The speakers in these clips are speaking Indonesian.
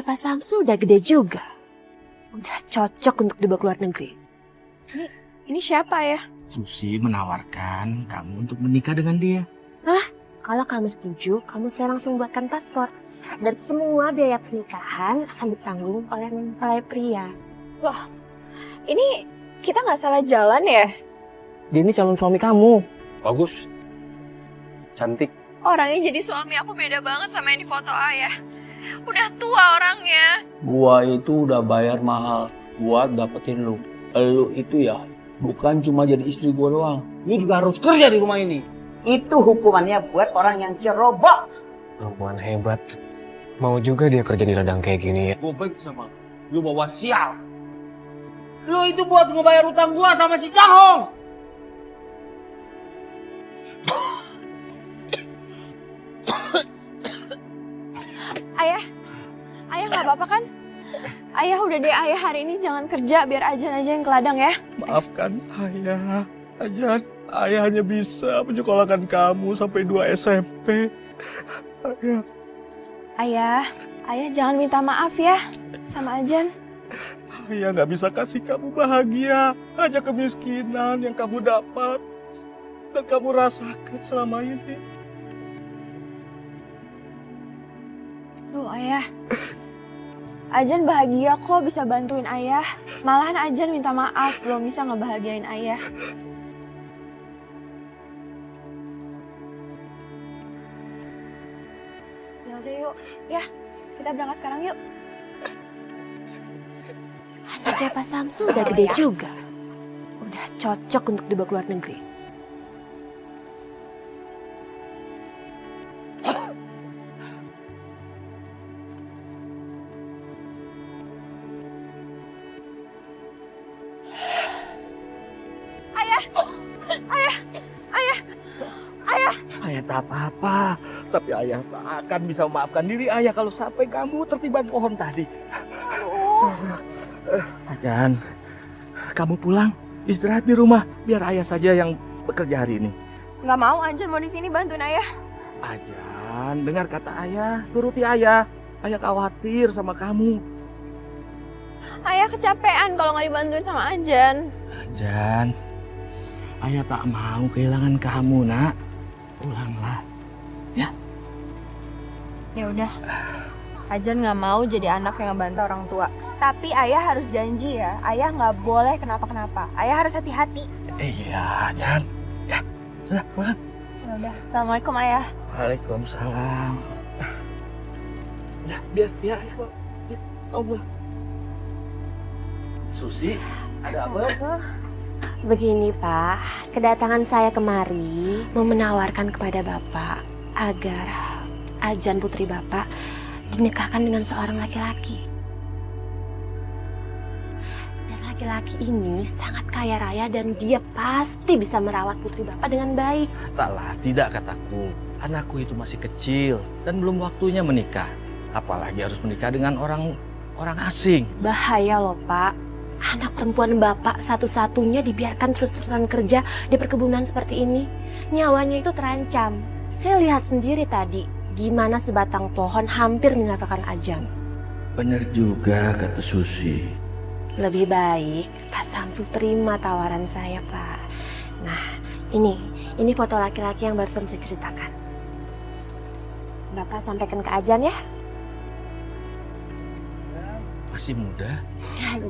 Pak Samsu udah gede juga. Udah cocok untuk dibawa ke luar negeri. Ini siapa ya? Susi menawarkan kamu untuk menikah dengan dia. Kalau kamu setuju, kamu saya langsung buatkan paspor. Dan semua biaya pernikahan akan ditanggung oleh mempelai pria. Loh, ini kita nggak salah jalan ya? Dia ini calon suami kamu. Bagus. Cantik. Orangnya jadi suami aku beda banget sama yang di foto ayah. Udah tua orangnya. Gua itu udah bayar mahal buat dapetin lu. Lu itu ya bukan cuma jadi istri gua doang. Lu juga harus kerja di rumah ini. Itu hukumannya buat orang yang ceroboh. Perempuan hebat. Mau juga dia kerja di ladang kayak gini ya. Gua baik sama lu. Lu bawa sial. Lu itu buat ngebayar utang gua sama si Cahong. Ayah nggak apa-apa kan? Ayah udah deh, ayah hari ini jangan kerja, biar Ajan aja yang ke ladang ya. Maafkan ayah. Ayah hanya bisa menyekolahkan kamu sampai 2 SMP. Ayah jangan minta maaf ya sama Ajan. Ayah nggak bisa kasih kamu bahagia. Hanya kemiskinan yang kamu dapat dan kamu rasakan selama ini. Duh ayah, Ajan bahagia kok bisa bantuin ayah. Malahan Ajan minta maaf belum bisa ngebahagiain ayah. Ya udah yuk, ya kita berangkat sekarang yuk. Anaknya Pak Samsu udah gede juga. Udah cocok untuk dibawa ke luar negeri. Ayah tak apa-apa, tapi ayah tak akan bisa memaafkan diri ayah kalau sampai kamu tertiban pohon tadi. Ajan, kamu pulang, istirahat di rumah, biar ayah saja yang bekerja hari ini. Nggak mau Ajan mau di sini bantuin ayah. Ajan, dengar kata ayah, turuti ayah. Ayah khawatir sama kamu. Ayah kecapean kalau nggak dibantuin sama Ajan. Ajan, ayah tak mau kehilangan kamu, nak. Pulanglah. Ya udah, Ajan nggak mau jadi anak yang ngebantah orang tua. Tapi ayah harus janji ya, ayah nggak boleh kenapa-kenapa. Ayah harus hati-hati. Iya, Ajan. Ya, sudah pulang. Ya udah, assalamualaikum ayah. Waalaikumsalam. Udah, biar ayah pulang. Biar kamu pulang. Susi, ada apa? Begini Pak, kedatangan saya kemari mau menawarkan kepada Bapak agar Ajan putri Bapak dinikahkan dengan seorang laki-laki. Dan laki-laki ini sangat kaya raya dan dia pasti bisa merawat putri Bapak dengan baik. Taklah, tidak kataku. Anakku itu masih kecil dan belum waktunya menikah. Apalagi harus menikah dengan orang asing. Bahaya loh Pak. Anak perempuan Bapak satu-satunya dibiarkan terus-terusan kerja di perkebunan seperti ini. Nyawanya itu terancam. Saya lihat sendiri tadi gimana sebatang pohon hampir menyelakakan Ajan. Bener juga kata Susi. Lebih baik Pak Samsu terima tawaran saya Pak. Nah ini foto laki-laki yang barusan saya ceritakan. Bapak sampaikan ke Ajan ya. Masih muda.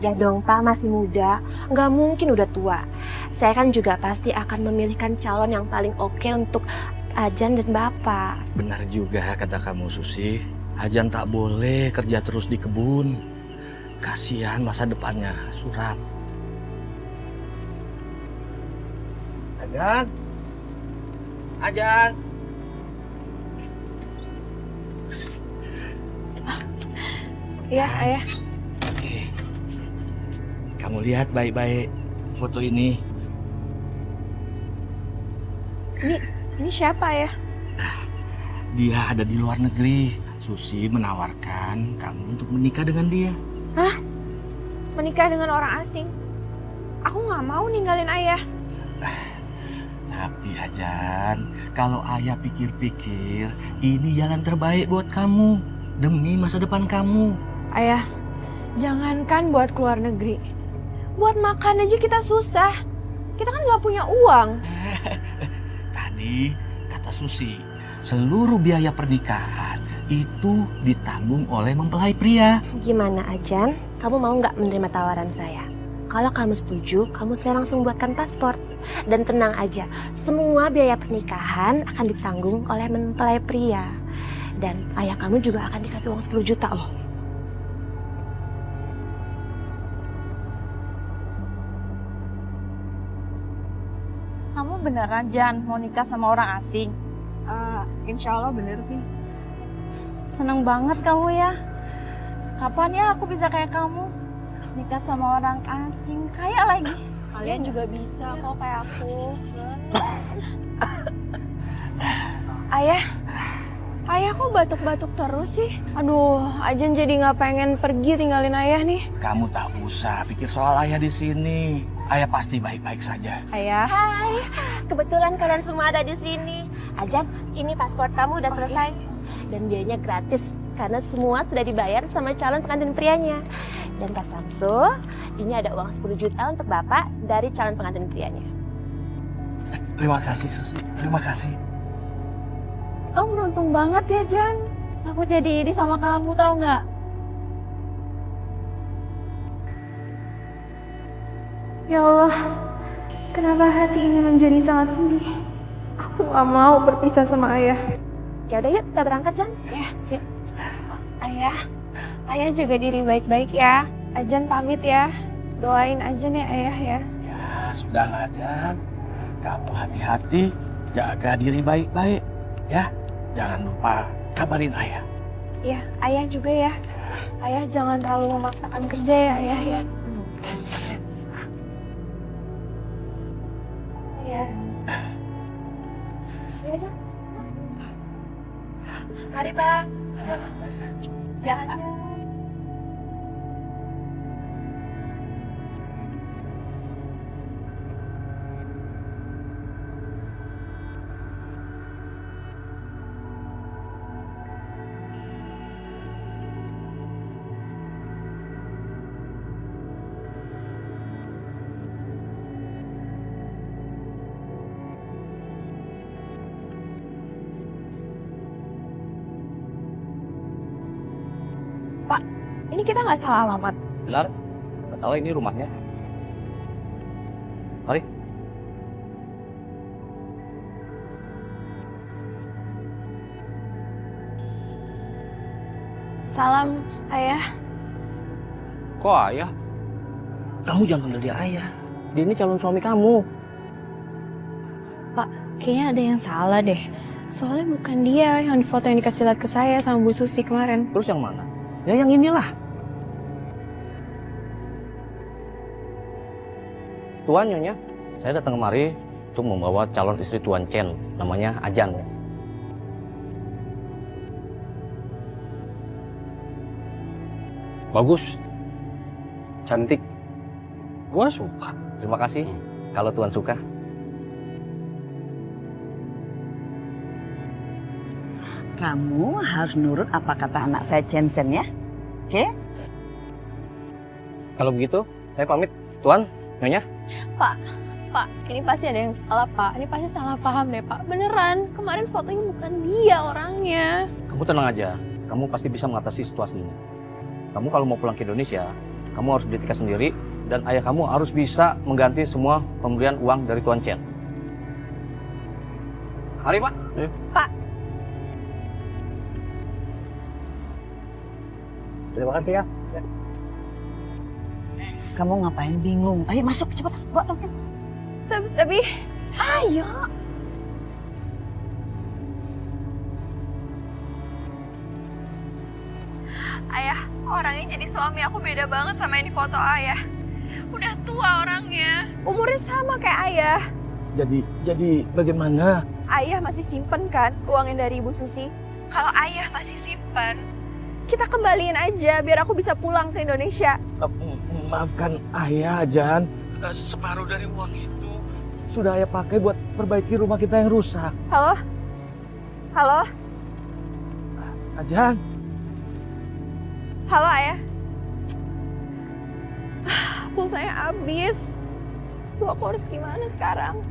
Ya dong Pak, masih muda, nggak mungkin udah tua. Saya kan juga pasti akan memilihkan calon yang paling oke untuk Ajan dan Bapak. Benar juga kata kamu Susi. Ajan tak boleh kerja terus di kebun. Kasihan masa depannya suram. Ajan. Iya ayah. Kamu lihat baik-baik foto ini. Ini siapa ya? Dia ada di luar negeri. Susi menawarkan kamu untuk menikah dengan dia. Hah? Menikah dengan orang asing? Aku nggak mau ninggalin ayah. Tapi Ajan, kalau ayah pikir-pikir, ini jalan terbaik buat kamu. Demi masa depan kamu. Ayah, jangankan buat keluar negeri. Buat makan aja kita susah. Kita kan nggak punya uang. Tadi kata Susi, seluruh biaya pernikahan itu ditanggung oleh mempelai pria. Gimana Ajan? Kamu mau nggak menerima tawaran saya? Kalau kamu setuju, kamu saya langsung buatkan paspor. Dan tenang aja, semua biaya pernikahan akan ditanggung oleh mempelai pria. Dan ayah kamu juga akan dikasih uang 10 juta loh. Kamu beneran Jan mau nikah sama orang asing? Insya Allah bener sih. Seneng banget kamu ya. Kapan ya aku bisa kayak kamu? Nikah sama orang asing, kaya lagi. Kalian juga bisa kok kayak aku. Ayah kok batuk-batuk terus sih? Aduh, Ajan jadi nggak pengen pergi tinggalin ayah nih. Kamu tak usah pikir soal ayah di sini. Ayah pasti baik-baik saja. Ayah. Hai, kebetulan kalian semua ada di sini. Ajan, ini paspor kamu udah selesai. Dan biayanya gratis karena semua sudah dibayar sama calon pengantin prianya. Dan Kak Samsul, ini ada uang 10 juta untuk Bapak dari calon pengantin prianya. Terima kasih Susi, terima kasih. Kamu beruntung banget ya Jan. Aku jadi iri sama kamu tau nggak? Ya Allah, kenapa hati ini menjadi sangat sedih? Aku gak mau berpisah sama ayah. Ya udah yuk, kita berangkat Jan. Ya. Ayah jaga diri baik-baik ya. Ajan pamit ya. Doain Ajan ya ayah ya. Ya sudahlah Jan. Kamu hati-hati, jaga diri baik-baik. Ya, jangan lupa kabarin ayah. Iya, ayah juga ya. Ayah jangan terlalu memaksakan kerja ya ayah ya. Ya. Mari Pak. Silakan. Ini kita nggak salah alamat. Benar? Tahu ini rumahnya. Mari. Salam ayah. Kok ayah? Kamu jangan panggil dia ayah. Dia ini calon suami kamu. Kayaknya ada yang salah deh. Soalnya bukan dia yang foto yang dikasih lihat ke saya sama Bu Susi kemarin. Terus yang mana? Ya yang inilah. Tuan Nyonya, saya datang kemari untuk membawa calon istri Tuan Chen, namanya Ajan. Bagus. Cantik. Gua suka. Terima kasih kalau Tuan suka. Kamu harus nurut apa kata anak saya Jensen ya. Oke? Kalau begitu, saya pamit. Tuan, Nyonya. Pak, ini pasti ada yang salah Pak. Ini pasti salah paham deh Pak. Beneran, kemarin fotonya bukan dia orangnya. Kamu tenang aja. Kamu pasti bisa mengatasi situasi ini. Kamu kalau mau pulang ke Indonesia, kamu harus beli tiket sendiri dan ayah kamu harus bisa mengganti semua pemberian uang dari Tuan Chen. Mari, Pak. Ayo. Pak. Terima kasih ya. Kamu ngapain bingung? Ayo masuk cepat, bawa telepon. Tapi Ayo. ayah, orangnya jadi suami aku beda banget sama yang di foto ayah. Udah tua orangnya. Umurnya sama kayak ayah. Jadi bagaimana? Ayah masih simpen kan uangnya dari Ibu Susi? Kalau ayah masih simpen, kita kembaliin aja biar aku bisa pulang ke Indonesia. Maafkan ayah, Jan. Separuh dari uang itu sudah ayah pakai buat perbaiki rumah kita yang rusak. Halo? Halo? Ajan. Halo ayah? pulsanya habis. Duh, aku harus gimana sekarang?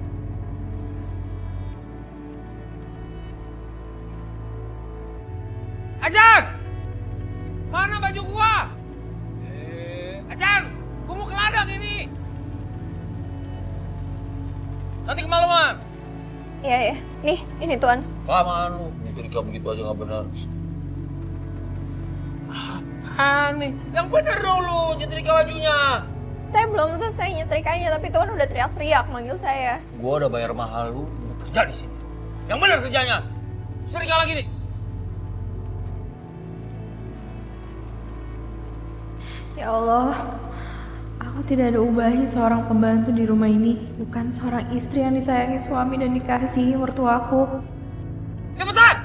Ajan! Mana baju gua? Ajan! Gua mau ke ladang ini! Nanti kemalaman! Iya, iya. Nih, ini Tuan. Kelamaan lu, nyetrika begitu aja gak benar. Apaan nih? Yang bener dong lu, nyetrika bajunya! Saya belum selesai nyetrikanya, tapi Tuan udah teriak-teriak manggil saya. Gua udah bayar mahal lu kerja di sini. Yang bener kerjanya! Setrika lagi nih! Ya Allah, aku tidak ada ubahnya seorang pembantu di rumah ini. Bukan seorang istri yang disayangi suami dan dikasihi mertuaku. Cepetan!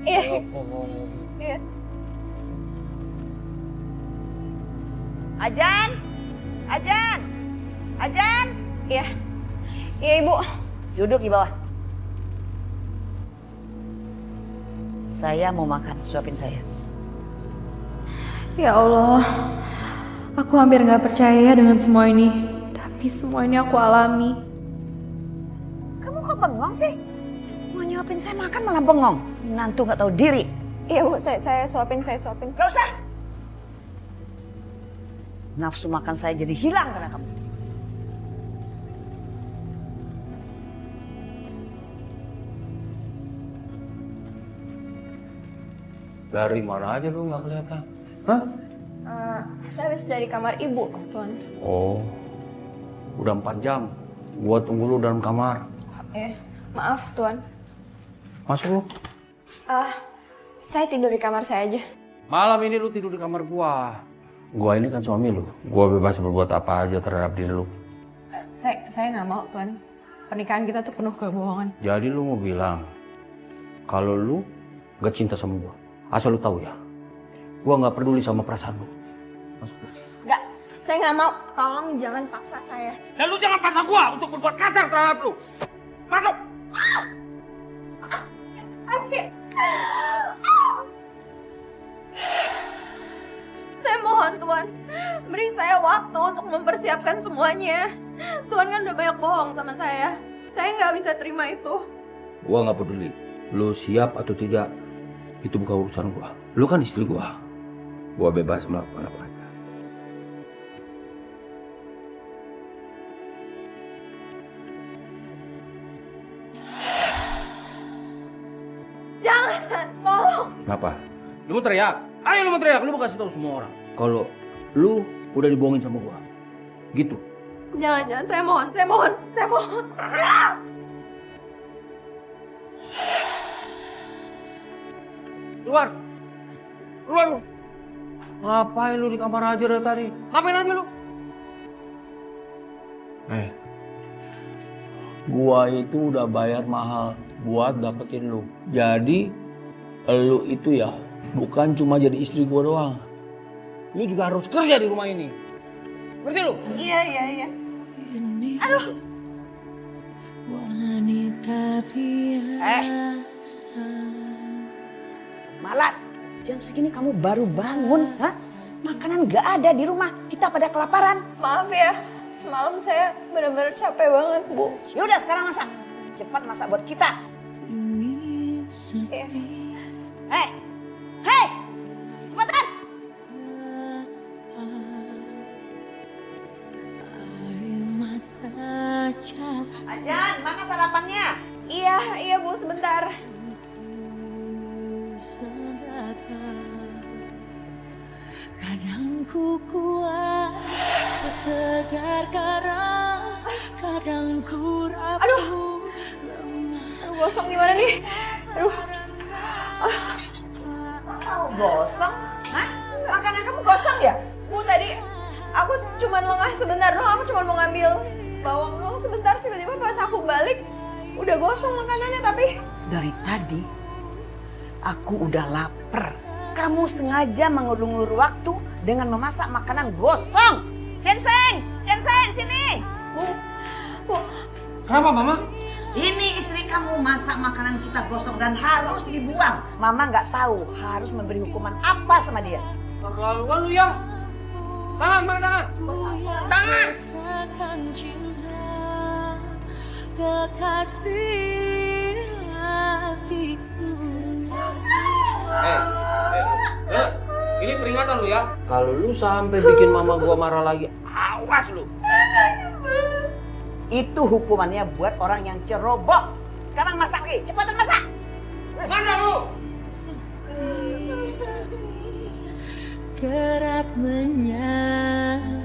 Iya. Iya. Ajan! Ajan! Ajan! Iya. Iya, Ibu. Duduk di bawah. Saya mau makan, suapin saya. Ya Allah, aku hampir gak percaya dengan semua ini. Tapi semua ini aku alami. Kamu kok bengong sih? Mau nyuapin saya makan malah bengong. Menantu gak tahu diri. Iya, Bu. Saya suapin. Gak usah. Nafsu makan saya jadi hilang karena kamu. Dari mana aja lu nggak kelihatan? Hah? Saya habis dari kamar Ibu, Tuan. Oh, udah 4 jam. Gua tunggu lu dalam kamar. Maaf, Tuan. Masuk lu. Saya tidur di kamar saya aja. Malam ini lu tidur di kamar gua. Gua ini kan suami lu. Gua bebas berbuat apa aja terhadap diri lu. Saya nggak mau, Tuan. Pernikahan kita tuh penuh kebohongan. Jadi lu mau bilang kalau lu gak cinta sama gua. Asal lu tahu ya, gua nggak peduli sama perasaan lu. Masuk. Nggak, saya nggak mau. Tolong jangan paksa saya. Dan lu jangan paksa gua untuk berbuat kasar terhadap lu. Masuk! Saya mohon, Tuan. Beri saya waktu untuk mempersiapkan semuanya. Tuan kan udah banyak bohong sama saya. Saya nggak bisa terima itu. Gua nggak peduli. Lu siap atau tidak, itu bukan urusan gua. Lu kan istri gua. Gua bebas melakukan apa aja. Jangan, tolong. Kenapa? Lu mau teriak? Ayo lu mau teriak, lu mau kasih tahu semua orang. Kalau lu udah dibohongin sama gua. Gitu. Jangan, saya mohon. Keluar! Keluar lu! Ngapain lu di kamar aja dari tadi? Ngapain aja lu? Gua itu udah bayar mahal buat dapetin lu. Jadi lu itu ya bukan cuma jadi istri gua doang. Lu juga harus kerja di rumah ini. Ngerti lu? Iya. Aduh. Malas. Jam segini kamu baru bangun, hah? Makanan gak ada di rumah. Kita pada kelaparan. Maaf ya, semalam saya benar-benar capek banget, Bu. Yaudah sekarang masak. Cepat masak buat kita. Iya. Hei, cepetan. Ajan, mana sarapannya? Iya Bu, sebentar. Kadang ku kuat setegar karang, kadang ku rapuh. Aduh, gosong gimana nih? Aduh. Oh, gosong? Hah? Makanan kamu gosong ya? Bu, tadi aku cuma lengah sebentar doang. Aku cuma mau ngambil bawang doang sebentar. Tiba-tiba pas aku balik, udah gosong makanannya. Tapi Dari tadi, aku udah lapar. Kamu sengaja mengulur-ulur waktu dengan memasak makanan gosong. Jenseng, sini. Bu. Kenapa, Mama? Ini istri kamu masak makanan kita gosong dan harus dibuang. Mama nggak tahu harus memberi hukuman apa sama dia. Terlaluan lu ya. Tangan, mana tangan? cinta kekasih hatiku. Ini peringatan lu ya. Kalau lu sampai bikin mama gua marah lagi, awas lu. Itu hukumannya buat orang yang ceroboh. Sekarang masak lagi, cepetan masak. Masak lu. Kerap menyahar.